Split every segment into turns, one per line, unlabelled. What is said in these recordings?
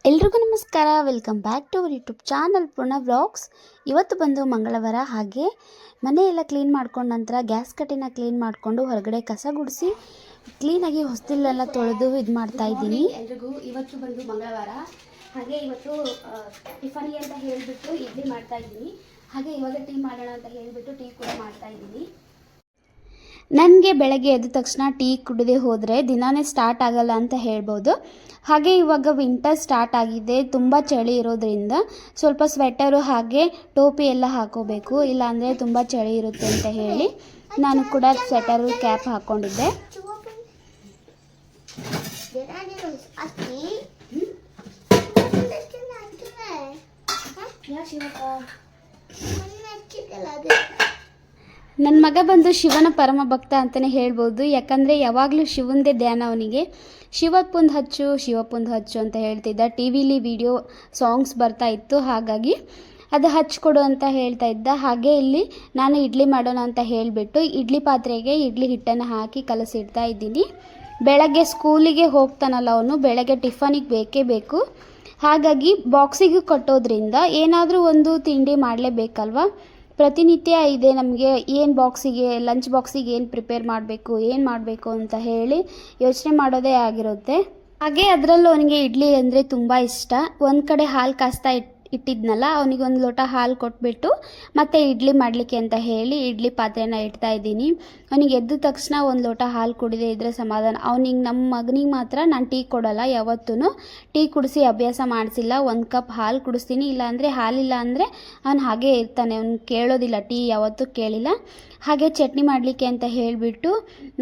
ಎಲ್ರಿಗೂ ನಮಸ್ಕಾರ. Welcome back to our YouTube channel Poorna vlogs. ಇವತ್ತು ಬಂದು ಮಂಗಳವಾರ. ಹಾಗೆ ಮನೆಯೆಲ್ಲ ಕ್ಲೀನ್ ಮಾಡ್ಕೊಂಡು ನಂತರ ಗ್ಯಾಸ್ ಕಟ್ಟಿನ ಕ್ಲೀನ್ ಮಾಡಿಕೊಂಡು ಹೊರಗಡೆ ಕಸ ಗುಡಿಸಿ ಕ್ಲೀನಾಗಿ ಹೊಸದಿಲ್ಲೆಲ್ಲ ತೊಳೆದು ಇದು ಮಾಡ್ತಾಯಿದ್ದೀನಿ. ಎಲ್ರಿಗೂ ಇವತ್ತು ಬಂದು ಮಂಗಳವಾರ. ಹಾಗೆ ಇವತ್ತು ಟಿಫನ್ಗೆ ಅಂತ ಹೇಳಿಬಿಟ್ಟು ಇಡ್ಲಿ ಮಾಡ್ತಾಯಿದ್ದೀನಿ. ಹಾಗೆ ಇವಾಗ ಟೀ ಮಾಡೋಣ ಅಂತ ಹೇಳಿಬಿಟ್ಟು ಟೀ ಕೂಡ ಮಾಡ್ತಾಯಿದ್ದೀನಿ. ನನಗೆ ಬೆಳಗ್ಗೆ ಎದ್ದ ತಕ್ಷಣ ಟೀ ಕುಡಿದೇ ಹೋದರೆ ದಿನಾನೇ ಸ್ಟಾರ್ಟ್ ಆಗಲ್ಲ ಅಂತ ಹೇಳ್ಬೋದು. ಹಾಗೆ ಇವಾಗ ವಿಂಟರ್ ಸ್ಟಾರ್ಟ್ ಆಗಿದೆ. ತುಂಬ ಚಳಿ ಇರೋದ್ರಿಂದ ಸ್ವಲ್ಪ ಸ್ವೆಟರು ಹಾಗೆ ಟೋಪಿ ಎಲ್ಲ ಹಾಕೋಬೇಕು, ಇಲ್ಲಾಂದರೆ ತುಂಬ ಚಳಿ ಇರುತ್ತೆ ಅಂತ ಹೇಳಿ ನಾನು ಕೂಡ ಸ್ವೆಟರು ಕ್ಯಾಪ್ ಹಾಕ್ಕೊಂಡಿದ್ದೆ. ನನ್ನ ಮಗ ಬಂದು ಶಿವನ ಪರಮ ಭಕ್ತ ಅಂತಲೇ ಹೇಳ್ಬೋದು. ಯಾಕಂದರೆ ಯಾವಾಗಲೂ ಶಿವಂದೇ ಧ್ಯಾನ ಅವನಿಗೆ. ಶಿವಪ್ಪಂದು ಹಚ್ಚು ಅಂತ ಹೇಳ್ತಿದ್ದ. ಟಿ ವಿಲಿ ವಿಡಿಯೋ ಸಾಂಗ್ಸ್ ಬರ್ತಾ ಇತ್ತು, ಹಾಗಾಗಿ ಅದು ಹಚ್ಕೊಡು ಅಂತ ಹೇಳ್ತಾ ಇದ್ದ. ಹಾಗೆ ಇಲ್ಲಿ ನಾನು ಇಡ್ಲಿ ಮಾಡೋಣ ಅಂತ ಹೇಳಿಬಿಟ್ಟು ಇಡ್ಲಿ ಪಾತ್ರೆಗೆ ಇಡ್ಲಿ ಹಿಟ್ಟನ್ನು ಹಾಕಿ ಕಲಸಿಡ್ತಾ ಇದ್ದೀನಿ. ಬೆಳಗ್ಗೆ ಸ್ಕೂಲಿಗೆ ಹೋಗ್ತಾನಲ್ಲ ಅವನು, ಬೆಳಗ್ಗೆ ಟಿಫನಿಗೆ ಬೇಕೇ ಬೇಕು. ಹಾಗಾಗಿ ಬಾಕ್ಸಿಗೂ ಕಟ್ಟೋದ್ರಿಂದ ಏನಾದರೂ ಒಂದು ತಿಂಡಿ ಮಾಡಲೇಬೇಕಲ್ವ. ಪ್ರತಿನಿತ್ಯ ಇದೆ ನಮಗೆ ಏನು ಬಾಕ್ಸಿಗೆ, ಲಂಚ್ ಬಾಕ್ಸಿಗೆ ಏನು ಪ್ರಿಪೇರ್ ಮಾಡಬೇಕು ಅಂತ ಹೇಳಿ ಯೋಚನೆ ಮಾಡೋದೇ ಆಗಿರುತ್ತೆ. ಹಾಗೆ ಅದರಲ್ಲೂ ಅವನಿಗೆ ಇಡ್ಲಿ ಅಂದರೆ ತುಂಬ ಇಷ್ಟ. ಒಂದು ಕಡೆ ಹಾಲು ಕಾಸ್ತಾ ಇಟ್ಟಿದ್ನಲ್ಲ, ಅವನಿಗೆ ಒಂದು ಲೋಟ ಹಾಲು ಕೊಟ್ಬಿಟ್ಟು ಮತ್ತೆ ಇಡ್ಲಿ ಮಾಡಲಿಕ್ಕೆ ಅಂತ ಹೇಳಿ ಇಡ್ಲಿ ಪಾತ್ರೆನ ಇಡ್ತಾ ಇದ್ದೀನಿ. ಅವನಿಗೆ ಎದ್ದ ತಕ್ಷಣ ಒಂದು ಲೋಟ ಹಾಲು ಕುಡಿದೇ ಇದ್ದರೆ ಸಮಾಧಾನ. ಅವನಿಗೆ ನಮ್ಮ ಮಗನಿಗೆ ಮಾತ್ರ ನಾನು ಟೀ ಕೊಡೋಲ್ಲ, ಯಾವತ್ತೂ ಟೀ ಕುಡಿಸಿ ಅಭ್ಯಾಸ ಮಾಡಿಸಿಲ್ಲ. ಒಂದು ಕಪ್ ಹಾಲು ಕುಡಿಸ್ತೀನಿ, ಇಲ್ಲಾಂದರೆ ಹಾಲಿಲ್ಲ ಅಂದರೆ ಅವನು ಹಾಗೇ ಇರ್ತಾನೆ, ಅವ್ನು ಕೇಳೋದಿಲ್ಲ, ಟೀ ಯಾವತ್ತೂ ಕೇಳಿಲ್ಲ. ಹಾಗೆ ಚಟ್ನಿ ಮಾಡಲಿಕ್ಕೆ ಅಂತ ಹೇಳಿಬಿಟ್ಟು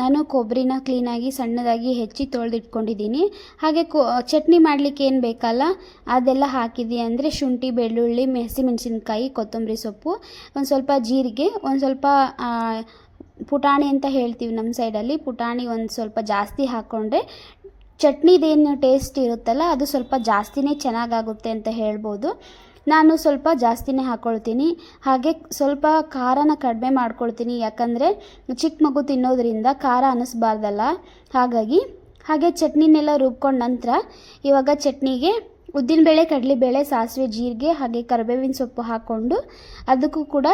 ನಾನು ಕೊಬ್ಬರಿನ ಕ್ಲೀನಾಗಿ ಸಣ್ಣದಾಗಿ ಹೆಚ್ಚಿ ತೊಳೆದಿಟ್ಕೊಂಡಿದ್ದೀನಿ. ಹಾಗೆ ಚಟ್ನಿ ಮಾಡಲಿಕ್ಕೆ ಏನು ಬೇಕಲ್ಲ ಅದೆಲ್ಲ ಹಾಕಿದ್ದೀನಿ. ಅಂದರೆ ಶುಂಠಿ, ಬೆಳ್ಳುಳ್ಳಿ, ಹಸಿಮೆಣಸಿನ್ಕಾಯಿ, ಕೊತ್ತಂಬರಿ ಸೊಪ್ಪು, ಒಂದು ಸ್ವಲ್ಪ ಜೀರಿಗೆ, ಒಂದು ಸ್ವಲ್ಪ ಪುಟಾಣಿ ಅಂತ ಹೇಳ್ತೀವಿ ನಮ್ಮ ಸೈಡಲ್ಲಿ, ಪುಟಾಣಿ ಒಂದು ಸ್ವಲ್ಪ ಜಾಸ್ತಿ ಹಾಕ್ಕೊಂಡ್ರೆ ಚಟ್ನಿದೇನು ಟೇಸ್ಟ್ ಇರುತ್ತಲ್ಲ ಅದು ಸ್ವಲ್ಪ ಜಾಸ್ತಿನೇ ಚೆನ್ನಾಗಾಗುತ್ತೆ ಅಂತ ಹೇಳ್ಬೋದು. ನಾನು ಸ್ವಲ್ಪ ಜಾಸ್ತಿನೇ ಹಾಕ್ಕೊಳ್ತೀನಿ. ಹಾಗೆ ಸ್ವಲ್ಪ ಖಾರನ ಕಡಿಮೆ ಮಾಡ್ಕೊಳ್ತೀನಿ, ಯಾಕಂದರೆ ಚಿಕ್ಕ ಮಗು ತಿನ್ನೋದ್ರಿಂದ ಖಾರ ಅನ್ನಿಸ್ಬಾರ್ದಲ್ಲ, ಹಾಗಾಗಿ. ಹಾಗೆ ಚಟ್ನಿನೆಲ್ಲ ರುಬ್ಕೊಂಡು ನಂತರ ಇವಾಗ ಚಟ್ನಿಗೆ ಉದ್ದಿನಬೇಳೆ, ಕಡಲೆಬೇಳೆ, ಸಾಸಿವೆ, ಜೀರಿಗೆ ಹಾಗೆ ಕರಿಬೇವಿನ ಸೊಪ್ಪು ಹಾಕ್ಕೊಂಡು ಅದಕ್ಕೂ ಕೂಡ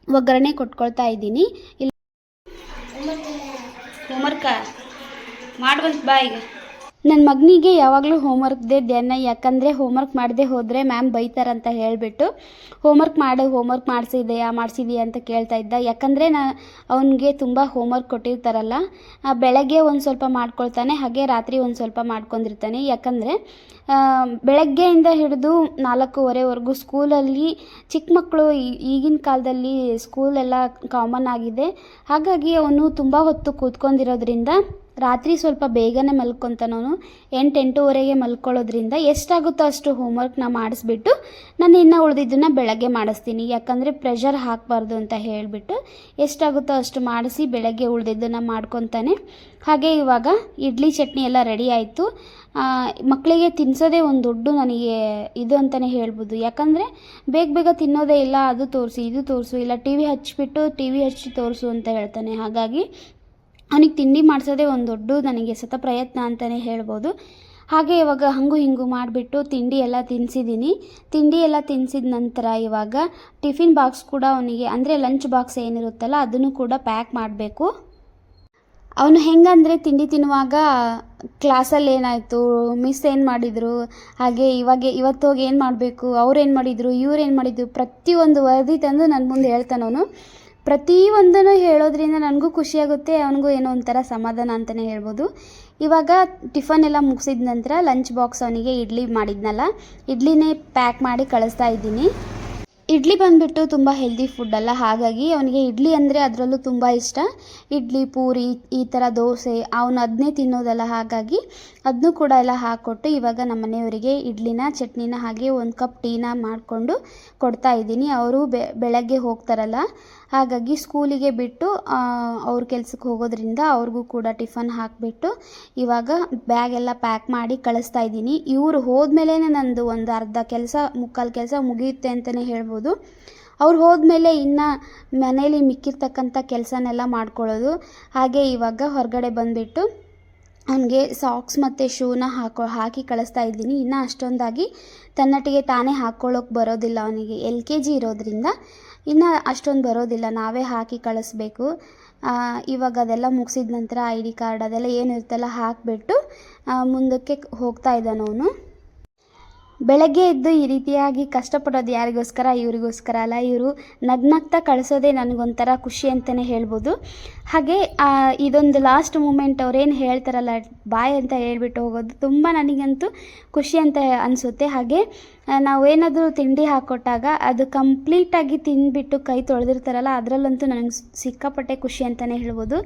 ಒಗ್ಗರಣೆ ಕೊಟ್ಕೊಳ್ತಾ ಇದ್ದೀನಿ. ಇಲ್ಲಿ ಹೋಮ್ವರ್ಕ ಮಾಡುವಂತ ಬಾ. ಈಗ ನನ್ನ ಮಗನಿಗೆ ಯಾವಾಗಲೂ ಹೋಮ್ವರ್ಕ್ದೇ ಧ್ಯಾನ. ಯಾಕಂದರೆ ಹೋಮ್ವರ್ಕ್ ಮಾಡದೆ ಹೋದರೆ ಮ್ಯಾಮ್ ಬೈತಾರಂತ ಹೇಳಿಬಿಟ್ಟು ಹೋಮ್ವರ್ಕ್ ಮಾಡಿಸಿದೆಯಾ ಅಂತ ಕೇಳ್ತಾ ಇದ್ದ. ಯಾಕಂದರೆ ಅವನಿಗೆ ತುಂಬ ಹೋಮ್ವರ್ಕ್ ಕೊಟ್ಟಿರ್ತಾರಲ್ಲ, ಬೆಳಗ್ಗೆ ಒಂದು ಸ್ವಲ್ಪ ಮಾಡ್ಕೊಳ್ತಾನೆ, ಹಾಗೆ ರಾತ್ರಿ ಒಂದು ಸ್ವಲ್ಪ ಮಾಡ್ಕೊಂಡಿರ್ತಾನೆ. ಯಾಕಂದರೆ ಬೆಳಗ್ಗೆಯಿಂದ ಹಿಡಿದು 4:15ವರೆಗೂ ಸ್ಕೂಲಲ್ಲಿ ಚಿಕ್ಕ ಮಕ್ಕಳು ಈಗಿನ ಕಾಲದಲ್ಲಿ ಸ್ಕೂಲೆಲ್ಲ ಕಾಮನ್ ಆಗಿದೆ. ಹಾಗಾಗಿ ಅವನು ತುಂಬ ಹೊತ್ತು ಕೂತ್ಕೊಂಡಿರೋದ್ರಿಂದ ರಾತ್ರಿ ಸ್ವಲ್ಪ ಬೇಗನೆ ಮಲ್ಕೊತಾನವನು. 8-8:30ವರೆಗೆ ಮಲ್ಕೊಳ್ಳೋದ್ರಿಂದ ಎಷ್ಟಾಗುತ್ತೋ ಅಷ್ಟು ಹೋಮ್ವರ್ಕ್ನ ಮಾಡಿಸ್ಬಿಟ್ಟು ನಾನು ಇನ್ನೂ ಉಳಿದಿದ್ದನ್ನು ಬೆಳಗ್ಗೆ ಮಾಡಿಸ್ತೀನಿ. ಯಾಕಂದರೆ ಪ್ರೆಷರ್ ಹಾಕಬಾರ್ದು ಅಂತ ಹೇಳಿಬಿಟ್ಟು ಎಷ್ಟಾಗುತ್ತೋ ಅಷ್ಟು ಮಾಡಿಸಿ ಬೆಳಗ್ಗೆ ಉಳಿದಿದ್ದನ್ನು ಮಾಡ್ಕೊತಾನೆ. ಹಾಗೆ ಇವಾಗ ಇಡ್ಲಿ ಚಟ್ನಿ ಎಲ್ಲ ರೆಡಿ ಆಯಿತು. ಮಕ್ಕಳಿಗೆ ತಿನ್ನಿಸೋದೇ ಒಂದು ದೊಡ್ಡ ನನಗೆ ಇದು ಅಂತಲೇ ಹೇಳ್ಬೋದು. ಯಾಕಂದರೆ ಬೇಗ ತಿನ್ನೋದೇ ಇಲ್ಲ. ಅದು ತೋರಿಸು, ಇದು ತೋರಿಸು, ಇಲ್ಲ ಟಿ ವಿ ಹಚ್ಚಿ ತೋರಿಸು ಅಂತ ಹೇಳ್ತಾನೆ. ಹಾಗಾಗಿ ಅವನಿಗೆ ತಿಂಡಿ ಮಾಡಿಸೋದೇ ಒಂದು ದೊಡ್ಡ ನನಗೆ ಸತ ಪ್ರಯತ್ನ ಅಂತಲೇ ಹೇಳ್ಬೋದು. ಹಾಗೆ ಇವಾಗ ಹಂಗು ಹಿಂಗು ಮಾಡಿಬಿಟ್ಟು ತಿಂಡಿ ಎಲ್ಲ ತಿನ್ನಿಸಿದ ನಂತರ ಇವಾಗ ಟಿಫಿನ್ ಬಾಕ್ಸ್ ಕೂಡ ಅವನಿಗೆ, ಅಂದರೆ ಲಂಚ್ ಬಾಕ್ಸ್ ಏನಿರುತ್ತಲ್ಲ ಅದನ್ನು ಕೂಡ ಪ್ಯಾಕ್ ಮಾಡಬೇಕು. ಅವನು ಹೆಂಗಂದರೆ ತಿಂಡಿ ತಿನ್ನುವಾಗ ಕ್ಲಾಸಲ್ಲಿ ಏನಾಯಿತು, ಮಿಸ್ ಏನು ಮಾಡಿದರು, ಹಾಗೆ ಇವತ್ತು ಹೋಗಿ ಏನು ಮಾಡಬೇಕು, ಅವ್ರೇನು ಮಾಡಿದರು, ಇವ್ರೇನು ಮಾಡಿದರು, ಪ್ರತಿಯೊಂದು ವರದಿ ತಂದು ನನ್ನ ಮುಂದೆ ಹೇಳ್ತಾನವನು. ಪ್ರತಿಯೊಂದನ್ನು ಹೇಳೋದ್ರಿಂದ ನನಗೂ ಖುಷಿಯಾಗುತ್ತೆ, ಅವನಿಗೂ ಏನೋ ಒಂಥರ ಸಮಾಧಾನ ಅಂತಲೇ ಹೇಳ್ಬೋದು. ಇವಾಗ ಟಿಫನ್ ಎಲ್ಲ ಮುಗಿಸಿದ ನಂತರ ಲಂಚ್ ಬಾಕ್ಸ್ ಅವನಿಗೆ ಇಡ್ಲಿ ಮಾಡಿದ್ನಲ್ಲ, ಇಡ್ಲಿನೇ ಪ್ಯಾಕ್ ಮಾಡಿ ಕಳಿಸ್ತಾ ಇದ್ದೀನಿ. ಇಡ್ಲಿ ಬಂದುಬಿಟ್ಟು ತುಂಬ ಹೆಲ್ದಿ ಫುಡ್ ಅಲ್ಲ, ಹಾಗಾಗಿ ಅವನಿಗೆ ಇಡ್ಲಿ ಅಂದರೆ ಅದರಲ್ಲೂ ತುಂಬ ಇಷ್ಟ. ಇಡ್ಲಿ, ಪೂರಿ, ಈ ಥರ ದೋಸೆ ಅವನು ಅದನ್ನೇ ತಿನ್ನೋದಲ್ಲ, ಹಾಗಾಗಿ ಅದನ್ನೂ ಕೂಡ ಎಲ್ಲ ಹಾಕ್ಕೊಟ್ಟು ಇವಾಗ ನಮ್ಮ ಮನೆಯವರಿಗೆ ಇಡ್ಲಿನ, ಚಟ್ನಿನ ಹಾಗೆ ಒಂದು ಕಪ್ ಟೀನ ಮಾಡಿಕೊಂಡು ಕೊಡ್ತಾ ಇದ್ದೀನಿ. ಅವರು ಬೆಳಗ್ಗೆ ಹೋಗ್ತಾರಲ್ಲ, ಹಾಗಾಗಿ ಸ್ಕೂಲಿಗೆ ಬಿಟ್ಟು ಅವ್ರ ಕೆಲಸಕ್ಕೆ ಹೋಗೋದ್ರಿಂದ ಅವ್ರಿಗೂ ಕೂಡ ಟಿಫನ್ ಹಾಕಿಬಿಟ್ಟು ಇವಾಗ ಬ್ಯಾಗೆಲ್ಲ ಪ್ಯಾಕ್ ಮಾಡಿ ಕಳಿಸ್ತಾ ಇದ್ದೀನಿ. ಇವರು ಹೋದ್ಮೇಲೆ ನಂದು ಒಂದು ಮುಕ್ಕಾಲು ಕೆಲಸ ಮುಗಿಯುತ್ತೆ ಅಂತಲೇ ಹೇಳ್ಬೋದು. ಅವ್ರು ಹೋದ್ಮೇಲೆ ಇನ್ನು ಮನೇಲಿ ಮಿಕ್ಕಿರ್ತಕ್ಕಂಥ ಕೆಲಸನೆಲ್ಲ ಮಾಡ್ಕೊಳ್ಳೋದು. ಹಾಗೆ ಇವಾಗ ಹೊರಗಡೆ ಬಂದುಬಿಟ್ಟು ಅವನಿಗೆ ಸಾಕ್ಸ್ ಮತ್ತು ಶೂನ ಹಾಕಿ ಕಳಿಸ್ತಾ ಇದ್ದೀನಿ. ಇನ್ನೂ ಅಷ್ಟೊಂದಾಗಿ ತನ್ನಟ್ಟಿಗೆ ತಾನೇ ಹಾಕ್ಕೊಳ್ಳೋಕೆ ಬರೋದಿಲ್ಲ ಅವನಿಗೆ, LKG ಇರೋದ್ರಿಂದ ಇನ್ನು ಅಷ್ಟೊಂದು ಬರೋದಿಲ್ಲ, ನಾವೇ ಹಾಕಿ ಕಳಿಸ್ಬೇಕು. ಇವಾಗ ಅದೆಲ್ಲ ಮುಗಿಸಿದ ನಂತರ ID ಕಾರ್ಡ್ ಅದೆಲ್ಲ ಏನಿರುತ್ತಲ್ಲ ಹಾಕಿಬಿಟ್ಟು ಮುಂದಕ್ಕೆ ಹೋಗ್ತಾ ಇದ್ದಾನೆ ಅವನು. ಬೆಳಗ್ಗೆ ಎದ್ದು ಈ ರೀತಿಯಾಗಿ ಕಷ್ಟಪಡೋದು ಯಾರಿಗೋಸ್ಕರ? ಇವರಿಗೋಸ್ಕರ ಅಲ್ಲ. ಇವರು ನಗ್ನಗ್ತಾ ಕಳಿಸೋದೇ ನನಗೊಂಥರ ಖುಷಿ ಅಂತಲೇ ಹೇಳ್ಬೋದು. ಹಾಗೆ ಇದೊಂದು ಲಾಸ್ಟ್ ಮೂಮೆಂಟ್ ಅವ್ರೇನು ಹೇಳ್ತಾರಲ್ಲ ಬಾಯ್ ಅಂತ ಹೇಳ್ಬಿಟ್ಟು ಹೋಗೋದು ತುಂಬ ನನಗಂತೂ ಖುಷಿ ಅಂತ ಅನಿಸುತ್ತೆ. ಹಾಗೆ ನಾವೇನಾದರೂ ತಿಂಡಿ ಹಾಕ್ಕೊಟ್ಟಾಗ ಅದು ಕಂಪ್ಲೀಟಾಗಿ ತಿಂದುಬಿಟ್ಟು ಕೈ ತೊಳೆದಿರ್ತಾರಲ್ಲ, ಅದರಲ್ಲಂತೂ ನನಗೆ ಸಿಕ್ಕಾಪಟ್ಟೆ ಖುಷಿ ಅಂತಲೇ ಹೇಳ್ಬೋದು.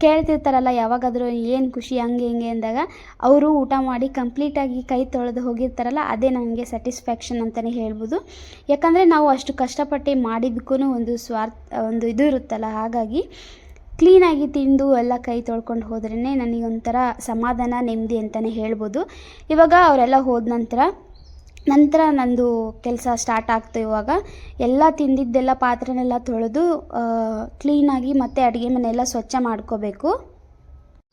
ಕೇಳ್ತಿರ್ತಾರಲ್ಲ ಯಾವಾಗಾದರೂ ಏನು ಖುಷಿ ಹಂಗೆ ಹಿಂಗೆ ಅಂದಾಗ, ಅವರು ಊಟ ಮಾಡಿ ಕಂಪ್ಲೀಟಾಗಿ ಕೈ ತೊಳೆದು ಹೋಗಿರ್ತಾರಲ್ಲ, ಅದೇ ನನಗೆ ಸ್ಯಾಟಿಸ್ಫ್ಯಾಕ್ಷನ್ ಅಂತಲೇ ಹೇಳ್ಬೋದು. ಯಾಕಂದರೆ ನಾವು ಅಷ್ಟು ಕಷ್ಟಪಟ್ಟು ಮಾಡಿದ್ದಕ್ಕೂ ಒಂದು ಇದು ಇರುತ್ತಲ್ಲ, ಹಾಗಾಗಿ ಕ್ಲೀನಾಗಿ ತಿಂದು ಎಲ್ಲ ಕೈ ತೊಳ್ಕೊಂಡು ಹೋದ್ರೇ ನನಗೊಂಥರ ಸಮಾಧಾನ, ನೆಮ್ಮದಿ ಅಂತಲೇ ಹೇಳ್ಬೋದು. ಇವಾಗ ಅವರೆಲ್ಲ ಹೋದ ನಂತರ ನಂದು ಕೆಲಸ ಸ್ಟಾರ್ಟ್ ಆಗ್ತು. ಇವಾಗ ಎಲ್ಲ ತಿಂದಿದ್ದೆಲ್ಲ ಪಾತ್ರೆನೆಲ್ಲ ತೊಳೆದು ಕ್ಲೀನಾಗಿ ಮತ್ತೆ ಅಡುಗೆ ಮನೆಯೆಲ್ಲ ಸ್ವಚ್ಛ ಮಾಡ್ಕೋಬೇಕು.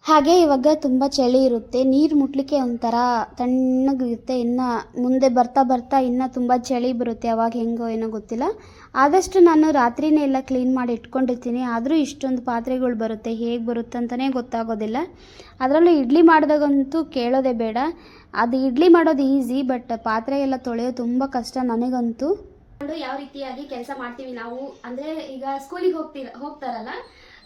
ಹಾಗೆ ಇವಾಗ ತುಂಬ ಚಳಿ ಇರುತ್ತೆ, ನೀರು ಮುಟ್ಲಿಕ್ಕೆ ಒಂಥರ ತಣ್ಣಗಿರುತ್ತೆ. ಇನ್ನು ಮುಂದೆ ಬರ್ತಾ ಇನ್ನೂ ತುಂಬ ಚಳಿ ಬರುತ್ತೆ, ಅವಾಗ ಹೆಂಗೋ ಏನೋ ಗೊತ್ತಿಲ್ಲ. ಆದಷ್ಟು ನಾನು ರಾತ್ರಿನೇ ಎಲ್ಲ ಕ್ಲೀನ್ ಮಾಡಿ ಇಟ್ಕೊಂಡಿರ್ತೀನಿ. ಆದರೂ ಇಷ್ಟೊಂದು ಪಾತ್ರೆಗಳು ಬರುತ್ತೆ, ಹೇಗೆ ಬರುತ್ತೆ ಅಂತಲೇ ಗೊತ್ತಾಗೋದಿಲ್ಲ. ಅದರಲ್ಲೂ ಇಡ್ಲಿ ಮಾಡಿದಾಗಂತೂ ಕೇಳೋದೇ ಬೇಡ. ಅದು ಇಡ್ಲಿ ಮಾಡೋದು ಈಸಿ, ಬಟ್ ಪಾತ್ರೆ ಎಲ್ಲ ತೊಳೆಯೋದು ತುಂಬ ಕಷ್ಟ ನನಗಂತೂ. ಯಾವ ರೀತಿಯಾಗಿ ಕೆಲಸ ಮಾಡ್ತೀವಿ ನಾವು ಅಂದರೆ, ಈಗ ಸ್ಕೂಲಿಗೆ ಹೋಗ್ತಾರಲ್ಲ,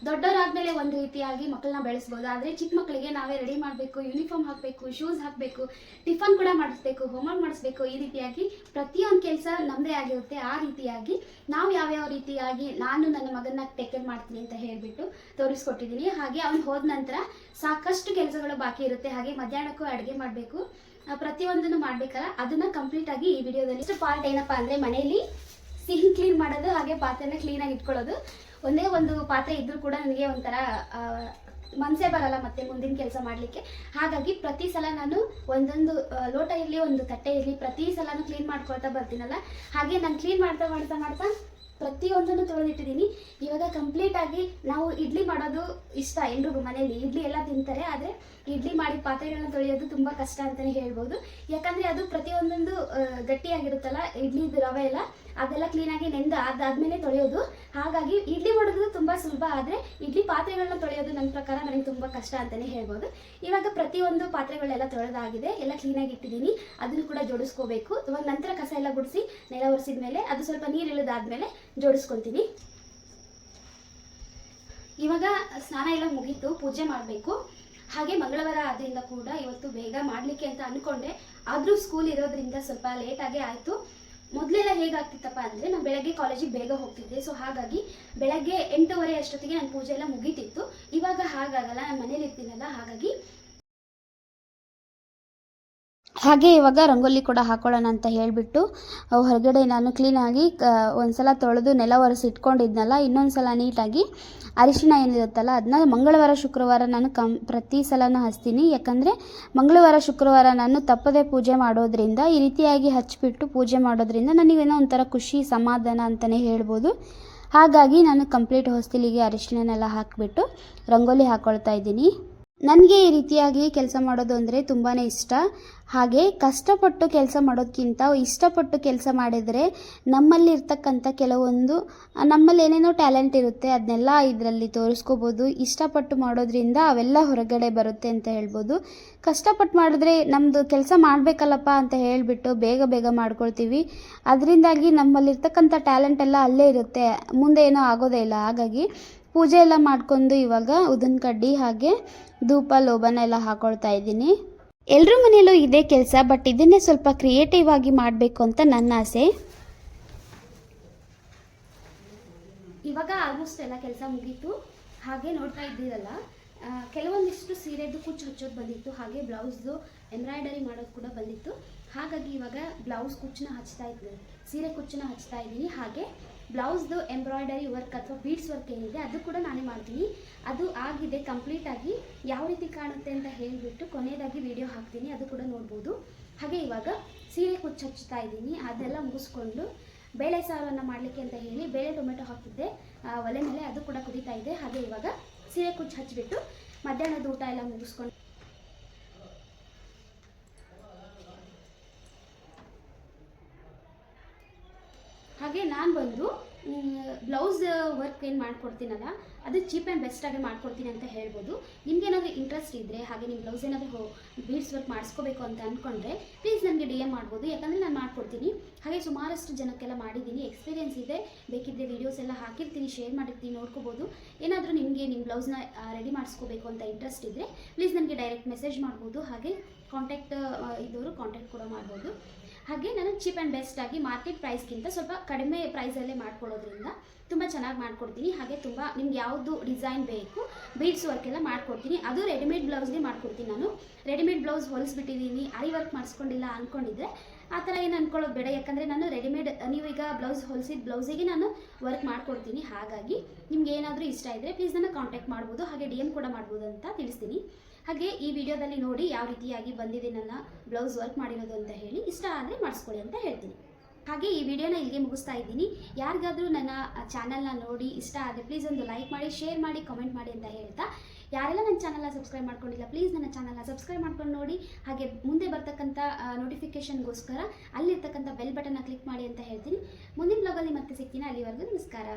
ದೊಡ್ಡವರಾದ್ಮೇಲೆ ಒಂದು ರೀತಿಯಾಗಿ ಮಕ್ಕಳನ್ನ ಬೆಳೆಸ್ಬೋದು. ಆದರೆ ಚಿಕ್ಕ ಮಕ್ಕಳಿಗೆ ನಾವೇ ರೆಡಿ ಮಾಡಬೇಕು, ಯೂನಿಫಾರ್ಮ್ ಹಾಕಬೇಕು, ಶೂಸ್ ಹಾಕಬೇಕು, ಟಿಫನ್ ಕೂಡ ಮಾಡಿಸ್ಬೇಕು, ಹೋಮ್ವರ್ಕ್ ಮಾಡಿಸ್ಬೇಕು. ಈ ರೀತಿಯಾಗಿ ಪ್ರತಿಯೊಂದು ಕೆಲಸ ನಮ್ಮದೇ ಆಗಿರುತ್ತೆ. ಆ ರೀತಿಯಾಗಿ ನಾವು ಯಾವ್ಯಾವ ರೀತಿಯಾಗಿ ನಾನು ನನ್ನ ಮಗನ್ನ ಟೇಕ್ ಕೇರ್ ಮಾಡ್ತೀನಿ ಅಂತ ಹೇಳಿಬಿಟ್ಟು ತೋರಿಸ್ಕೊಟ್ಟಿದ್ದೀನಿ. ಹಾಗೆ ಅವ್ನು ಹೋದ ನಂತರ ಸಾಕಷ್ಟು ಕೆಲಸಗಳು ಬಾಕಿ ಇರುತ್ತೆ. ಹಾಗೆ ಮಧ್ಯಾಹ್ನಕ್ಕೂ ಅಡುಗೆ ಮಾಡಬೇಕು, ಪ್ರತಿಯೊಂದನ್ನು ಮಾಡಬೇಕಲ್ಲ, ಅದನ್ನು ಕಂಪ್ಲೀಟಾಗಿ ಈ ವಿಡಿಯೋದಲ್ಲಿ ಇಷ್ಟು ಪಾರ್ಟ್ ಏನಪ್ಪ ಅಂದರೆ, ಮನೆಯಲ್ಲಿ ಸಿಹಿ ಕ್ಲೀನ್ ಮಾಡೋದು, ಹಾಗೆ ಪಾತ್ರೆನ ಕ್ಲೀನಾಗಿ ಇಟ್ಕೊಳ್ಳೋದು. ಒಂದೇ ಒಂದು ಪಾತ್ರೆ ಇದ್ದರೂ ಕೂಡ ನನಗೆ ಒಂಥರ ಮನಸ್ಸೇ ಬರಲ್ಲ ಮತ್ತೆ ಮುಂದಿನ ಕೆಲಸ ಮಾಡಲಿಕ್ಕೆ. ಹಾಗಾಗಿ ಪ್ರತಿ ಸಲ ನಾನು ಒಂದೊಂದು ಲೋಟ ಇರಲಿ, ಒಂದು ತಟ್ಟೆ ಇರಲಿ, ಪ್ರತಿ ಸಲನೂ ಕ್ಲೀನ್ ಮಾಡ್ಕೊಳ್ತಾ ಬರ್ತೀನಲ್ಲ, ಹಾಗೆ ನಾನು ಕ್ಲೀನ್ ಮಾಡ್ತಾ ಪ್ರತಿಯೊಂದನ್ನು ತೊಳೆದಿಟ್ಟಿದ್ದೀನಿ. ಇವಾಗ ಕಂಪ್ಲೀಟಾಗಿ ನಾವು ಇಡ್ಲಿ ಮಾಡೋದು ಇಷ್ಟ ಎಲ್ರಿಗೂ, ಮನೆಯಲ್ಲಿ ಇಡ್ಲಿ ಎಲ್ಲ ತಿಂತಾರೆ. ಆದರೆ ಇಡ್ಲಿ ಮಾಡಿ ಪಾತ್ರೆಗಳನ್ನ ತೊಳೆಯೋದು ತುಂಬ ಕಷ್ಟ ಅಂತಲೇ ಹೇಳ್ಬೋದು. ಯಾಕಂದರೆ ಅದು ಪ್ರತಿಯೊಂದೊಂದು ಗಟ್ಟಿಯಾಗಿರುತ್ತಲ್ಲ, ಇಡ್ಲಿದು ರವೆ ಎಲ್ಲ ಅದೆಲ್ಲ ಕ್ಲೀನಾಗಿ ಅದಾದಮೇಲೆ ತೊಳೆಯೋದು. ಹಾಗಾಗಿ ಇಡ್ಲಿ ಮಾಡೋದು ತುಂಬ ಸುಲಭ, ಆದರೆ ಇಡ್ಲಿ ಪಾತ್ರೆಗಳನ್ನ ತೊಳೆಯೋದು ನನ್ನ ಪ್ರಕಾರ ನನಗೆ ತುಂಬ ಕಷ್ಟ ಅಂತಲೇ ಹೇಳ್ಬೋದು. ಇವಾಗ ಪ್ರತಿಯೊಂದು ಪಾತ್ರೆಗಳೆಲ್ಲ ತೊಳೆದಾಗಿದೆ, ಎಲ್ಲ ಕ್ಲೀನಾಗಿ ಇಟ್ಟಿದ್ದೀನಿ. ಅದನ್ನು ಕೂಡ ಜೋಡಿಸ್ಕೋಬೇಕು. ಇವಾಗ ನಂತರ ಕಸ ಎಲ್ಲ ಗುಡಿಸಿ ನೆಲ ಒರೆಸಿದ ಮೇಲೆ ಅದು ಸ್ವಲ್ಪ ನೀರು ಇಳಿದಾದ್ಮೇಲೆ ಜೋಡಿಸ್ಕೊತೀನಿ. ಇವಾಗ ಸ್ನಾನ ಎಲ್ಲ ಮುಗೀತು, ಪೂಜೆ ಮಾಡಬೇಕು. ಹಾಗೆ ಮಂಗಳವಾರ ಆದ್ದರಿಂದ ಕೂಡ ಇವತ್ತು ಬೇಗ ಮಾಡಲಿಕ್ಕೆ ಅಂತ ಅಂದ್ಕೊಂಡೆ, ಆದರೂ ಸ್ಕೂಲ್ ಇರೋದ್ರಿಂದ ಸ್ವಲ್ಪ ಲೇಟಾಗೇ ಆಯಿತು. ಮೊದಲೆಲ್ಲ ಹೇಗಾಗ್ತಿತ್ತಪ್ಪ ಅಂದರೆ, ನಾನು ಬೆಳಗ್ಗೆ ಕಾಲೇಜಿಗೆ ಬೇಗ ಹೋಗ್ತಿದ್ದೆ. ಸೊ ಹಾಗಾಗಿ ಬೆಳಗ್ಗೆ 8:30 ಅಷ್ಟೊತ್ತಿಗೆ ನನ್ನ ಪೂಜೆ ಎಲ್ಲ ಮುಗೀತಿತ್ತು. ಇವಾಗ ಹಾಗಾಗಲ್ಲ, ನಾನು ಮನೇಲಿ ಇರ್ತೀನಲ್ಲ, ಹಾಗೆ ಇವಾಗ ರಂಗೋಲಿ ಕೂಡ ಹಾಕೊಳ್ಳೋಣ ಅಂತ ಹೇಳಿಬಿಟ್ಟು ಹೊರಗಡೆ ನಾನು ಕ್ಲೀನಾಗಿ ಒಂದ್ಸಲ ತೊಳೆದು ನೆಲ ಒರೆಸಿ ಇಟ್ಕೊಂಡಿದ್ನಲ್ಲ, ಇನ್ನೊಂದು ಸಲ ನೀಟಾಗಿ ಅರಿಶಿಣ ಏನಿರುತ್ತಲ್ಲ ಅದನ್ನ ಮಂಗಳವಾರ ಶುಕ್ರವಾರ ನಾನು ಪ್ರತಿ ಸಲನೂ ಹಚ್ತೀನಿ. ಯಾಕಂದರೆ ಮಂಗಳವಾರ ಶುಕ್ರವಾರ ನಾನು ತಪ್ಪದೆ ಪೂಜೆ ಮಾಡೋದ್ರಿಂದ, ಈ ರೀತಿಯಾಗಿ ಹಚ್ಚಿಬಿಟ್ಟು ಪೂಜೆ ಮಾಡೋದ್ರಿಂದ ನನಗೇನೋ ಒಂಥರ ಖುಷಿ, ಸಮಾಧಾನ ಅಂತಲೇ ಹೇಳ್ಬೋದು. ಹಾಗಾಗಿ ನಾನು ಕಂಪ್ಲೀಟ್ ಹೊಸ್ತಿಲಿಗೆ ಅರಿಶಿಣನೆಲ್ಲ ಹಾಕಿಬಿಟ್ಟು ರಂಗೋಲಿ ಹಾಕ್ಕೊಳ್ತಾ ಇದ್ದೀನಿ. ನನಗೆ ಈ ರೀತಿಯಾಗಿ ಕೆಲಸ ಮಾಡೋದು ಅಂದರೆ ತುಂಬಾ ಇಷ್ಟ. ಹಾಗೆ ಕಷ್ಟಪಟ್ಟು ಕೆಲಸ ಮಾಡೋದಕ್ಕಿಂತ ಇಷ್ಟಪಟ್ಟು ಕೆಲಸ ಮಾಡಿದರೆ ನಮ್ಮಲ್ಲಿರ್ತಕ್ಕಂಥ ಕೆಲವೊಂದು ನಮ್ಮಲ್ಲಿ ಏನೇನೋ ಟ್ಯಾಲೆಂಟ್ ಇರುತ್ತೆ, ಅದನ್ನೆಲ್ಲ ಇದರಲ್ಲಿ ತೋರಿಸ್ಕೋಬೋದು. ಇಷ್ಟಪಟ್ಟು ಮಾಡೋದ್ರಿಂದ ಅವೆಲ್ಲ ಹೊರಗಡೆ ಬರುತ್ತೆ ಅಂತ ಹೇಳ್ಬೋದು. ಕಷ್ಟಪಟ್ಟು ಮಾಡಿದ್ರೆ ನಮ್ಮದು ಕೆಲಸ ಮಾಡಬೇಕಲ್ಲಪ್ಪ ಅಂತ ಹೇಳಿಬಿಟ್ಟು ಬೇಗ ಮಾಡ್ಕೊಳ್ತೀವಿ. ಅದರಿಂದಾಗಿ ನಮ್ಮಲ್ಲಿರ್ತಕ್ಕಂಥ ಟ್ಯಾಲೆಂಟ್ ಎಲ್ಲ ಅಲ್ಲೇ ಇರುತ್ತೆ, ಮುಂದೆ ಏನೋ ಆಗೋದೇ ಇಲ್ಲ. ಹಾಗಾಗಿ ಪೂಜೆ ಎಲ್ಲ ಮಾಡ್ಕೊಂಡು ಇವಾಗ ಉದಿನ ಕಡ್ಡಿ ಹಾಗೆ ಧೂಪ ಲೋಬನ ಎಲ್ಲ ಹಾಕೊಳ್ತಾ ಇದ್ದೀನಿ. ಎಲ್ಲರ ಮನೆಯಲ್ಲೂ ಇದೇ ಕೆಲಸ, ಬಟ್ ಇದನ್ನೇ ಸ್ವಲ್ಪ ಕ್ರಿಯೇಟಿವ್ ಆಗಿ ಮಾಡಬೇಕು ಅಂತ ನನ್ನ ಆಸೆ. ಇವಾಗ ಆಲ್ಮೋಸ್ಟ್ ಎಲ್ಲ ಕೆಲಸ ಮುಗೀತು. ಹಾಗೆ ನೋಡ್ತಾ ಇದ್ದೀರಲ್ಲ, ಕೆಲವೊಂದಿಷ್ಟು ಸೀರೆದು ಕುಚ್ಚು ಹಚ್ಚೋದು ಬಂದಿತ್ತು, ಹಾಗೆ ಬ್ಲೌಸ್ದು ಎಂಬ್ರಾಯ್ಡರಿ ಮಾಡೋದು ಕೂಡ ಬಂದಿತ್ತು. ಹಾಗಾಗಿ ಇವಾಗ ಬ್ಲೌಸ್ ಕುಚ್ಚನ್ನ ಹಚ್ತಾ ಇದ್ದೀನಿ, ಸೀರೆ ಕುಚ್ಚನ್ನ ಹಚ್ತಾ ಇದ್ದೀನಿ. ಹಾಗೆ ಬ್ಲೌಸ್ದು ಎಂಬ್ರಾಯ್ಡರಿ ವರ್ಕ್ ಅಥವಾ ಬೀಡ್ಸ್ ವರ್ಕ್ ಏನಿದೆ ಅದು ಕೂಡ ನಾನೇ ಮಾಡ್ತೀನಿ. ಅದು ಆಗಿದೆ ಕಂಪ್ಲೀಟಾಗಿ. ಯಾವ ರೀತಿ ಕಾಣುತ್ತೆ ಅಂತ ಹೇಳಿಬಿಟ್ಟು ಕೊನೆಯದಾಗಿ ವಿಡಿಯೋ ಹಾಕ್ತೀನಿ, ಅದು ಕೂಡ ನೋಡ್ಬೋದು. ಹಾಗೆ ಇವಾಗ ಸೀರೆ ಕುಚ್ಚು ಹಚ್ತಾ ಇದ್ದೀನಿ. ಅದೆಲ್ಲ ಮುಗಿಸ್ಕೊಂಡು ಬೇಳೆ ಸಾರನ್ನು ಮಾಡಲಿಕ್ಕೆ ಅಂತ ಹೇಳಿ ಬೇಳೆ ಟೊಮೆಟೊ ಹಾಕಿದ್ದೆ ಒಲೆ ಮೇಲೆ, ಅದು ಕೂಡ ಕುದೀತಾ ಇದೆ. ಹಾಗೆ ಇವಾಗ ಸೀರೆ ಕುಚ್ಚು ಹಚ್ಚಿಬಿಟ್ಟು ಮಧ್ಯಾಹ್ನದ ಊಟ ಎಲ್ಲ ಮುಗಿಸ್ಕೊಂಡು ಹಾಗೆ ನಾನು ಬಂದು ಬ್ಲೌಸ್ ವರ್ಕ್ ಏನು ಮಾಡ್ಕೊಡ್ತೀನಲ್ಲ ಅದು ಚೀಪ್ ಆ್ಯಂಡ್ ಬೆಸ್ಟಾಗಿ ಮಾಡ್ಕೊಡ್ತೀನಿ ಅಂತ ಹೇಳ್ಬೋದು. ನಿಮ್ಗೇನಾದರೂ ಇಂಟ್ರೆಸ್ಟ್ ಇದ್ದರೆ ಹಾಗೆ ನಿಮ್ಮ ಬ್ಲೌಸ್ ಏನಾದರೂ ಬೀಡ್ಸ್ ವರ್ಕ್ ಮಾಡಿಸ್ಕೋಬೇಕು ಅಂತ ಅಂದ್ಕೊಂಡ್ರೆ ಪ್ಲೀಸ್ ನನಗೆ DM ಮಾಡ್ಬೋದು, ಯಾಕಂದರೆ ನಾನು ಮಾಡ್ಕೊಡ್ತೀನಿ. ಹಾಗೆ ಸುಮಾರಷ್ಟು ಜನಕ್ಕೆಲ್ಲ ಮಾಡಿದ್ದೀನಿ, ಎಕ್ಸ್ಪೀರಿಯೆನ್ಸ್ ಇದೆ. ಬೇಕಿದ್ದರೆ ವೀಡಿಯೋಸ್ ಎಲ್ಲ ಹಾಕಿರ್ತೀನಿ, ಶೇರ್ ಮಾಡಿರ್ತೀನಿ, ನೋಡ್ಕೋಬೋದು. ಏನಾದರೂ ನಿಮಗೆ ನಿಮ್ಮ ಬ್ಲೌಸ್ನ ರೆಡಿ ಮಾಡಿಸ್ಕೋಬೇಕು ಅಂತ ಇಂಟ್ರೆಸ್ಟ್ ಇದ್ದರೆ ಪ್ಲೀಸ್ ನನಗೆ ಡೈರೆಕ್ಟ್ ಮೆಸೇಜ್ ಮಾಡ್ಬೋದು. ಹಾಗೆ ಕಾಂಟ್ಯಾಕ್ಟ್ ಇದ್ದವರು ಕಾಂಟ್ಯಾಕ್ಟ್ ಕೂಡ ಮಾಡ್ಬೋದು. ಹಾಗೆ ನಾನು ಚೀಪ್ ಆ್ಯಂಡ್ ಬೆಸ್ಟಾಗಿ ಮಾರ್ಕೆಟ್ ಪ್ರೈಸ್ಗಿಂತ ಸ್ವಲ್ಪ ಕಡಿಮೆ ಪ್ರೈಸಲ್ಲೇ ಮಾಡ್ಕೊಡೋದ್ರಿಂದ ತುಂಬ ಚೆನ್ನಾಗಿ ಮಾಡ್ಕೊಡ್ತೀನಿ. ಹಾಗೆ ತುಂಬ ನಿಮ್ಗೆ ಯಾವುದು ಡಿಸೈನ್ ಬೇಕು ಬೀಡ್ಸ್ ವರ್ಕ್ ಎಲ್ಲ ಮಾಡ್ಕೊಡ್ತೀನಿ. ಅದು ರೆಡಿಮೇಡ್ ಬ್ಲೌಸ್ಗೆ ಮಾಡ್ಕೊಡ್ತೀನಿ. ನಾನು ರೆಡಿಮೇಡ್ ಬ್ಲೌಸ್ ಹೊಲಿಸ್ಬಿಟ್ಟಿದ್ದೀನಿ, ಆರಿ ವರ್ಕ್ ಮಾಡಿಸ್ಕೊಂಡಿಲ್ಲ ಅಂದ್ಕೊಂಡಿದ್ರೆ ಆ ಥರ ಏನು ಅಂದ್ಕೊಳ್ಳೋದು ಬೇಡ. ಯಾಕಂದರೆ ನಾನು ರೆಡಿಮೇಡ್ ನೀವೀಗ ಬ್ಲೌಸ್ ಹೊಲಿಸಿದ ಬ್ಲೌಸಿಗೆ ನಾನು ವರ್ಕ್ ಮಾಡ್ಕೊಡ್ತೀನಿ. ಹಾಗಾಗಿ ನಿಮ್ಗೆ ಏನಾದರೂ ಇಷ್ಟ ಇದ್ದರೆ ಪ್ಲೀಸ್ ನನ್ನ ಕಾಂಟ್ಯಾಕ್ಟ್ ಮಾಡ್ಬೋದು, ಹಾಗೆ DM ಕೂಡ ಮಾಡ್ಬೋದು ಅಂತ ತಿಳಿಸ್ತೀನಿ. ಹಾಗೆ ಈ ವಿಡಿಯೋದಲ್ಲಿ ನೋಡಿ ಯಾವ ರೀತಿಯಾಗಿ ಬಂದಿದೆ ನನ್ನ ಬ್ಲೌಸ್ ವರ್ಕ್ ಮಾಡಿರೋದು ಅಂತ ಹೇಳಿ, ಇಷ್ಟ ಆದರೆ ಮಾಡಿಸ್ಕೊಳ್ಳಿ ಅಂತ ಹೇಳ್ತೀನಿ. ಹಾಗೆ ಈ ವಿಡಿಯೋನ ಇಲ್ಲಿಗೆ ಮುಗಿಸ್ತಾ ಇದ್ದೀನಿ. ಯಾರಿಗಾದರೂ ನನ್ನ ಚಾನಲ್ನ ನೋಡಿ ಇಷ್ಟ ಆದರೆ ಪ್ಲೀಸ್ ಒಂದು ಲೈಕ್ ಮಾಡಿ, ಶೇರ್ ಮಾಡಿ, ಕಮೆಂಟ್ ಮಾಡಿ ಅಂತ ಹೇಳ್ತಾ, ಯಾರೆಲ್ಲ ನನ್ನ ಚಾನಲ್ನ ಸಬ್ಸ್ಕ್ರೈಬ್ ಮಾಡ್ಕೊಂಡಿಲ್ಲ ಪ್ಲೀಸ್ ನನ್ನ ಚಾನಲ್ನ ಸಬ್ಸ್ಕ್ರೈಬ್ ಮಾಡ್ಕೊಂಡು ನೋಡಿ. ಹಾಗೆ ಮುಂದೆ ಬರ್ತಕ್ಕಂಥ ನೋಟಿಫಿಕೇಷನ್ಗೋಸ್ಕರ ಅಲ್ಲಿರ್ತಕ್ಕಂಥ ಬೆಲ್ ಬಟನ್ನ ಕ್ಲಿಕ್ ಮಾಡಿ ಅಂತ ಹೇಳ್ತೀನಿ. ಮುಂದಿನ ಬ್ಲಾಗಲ್ಲಿ ಮತ್ತೆ ಸಿಗ್ತೀನಿ. ಅಲ್ಲಿವರೆಗೂ ನಮಸ್ಕಾರ.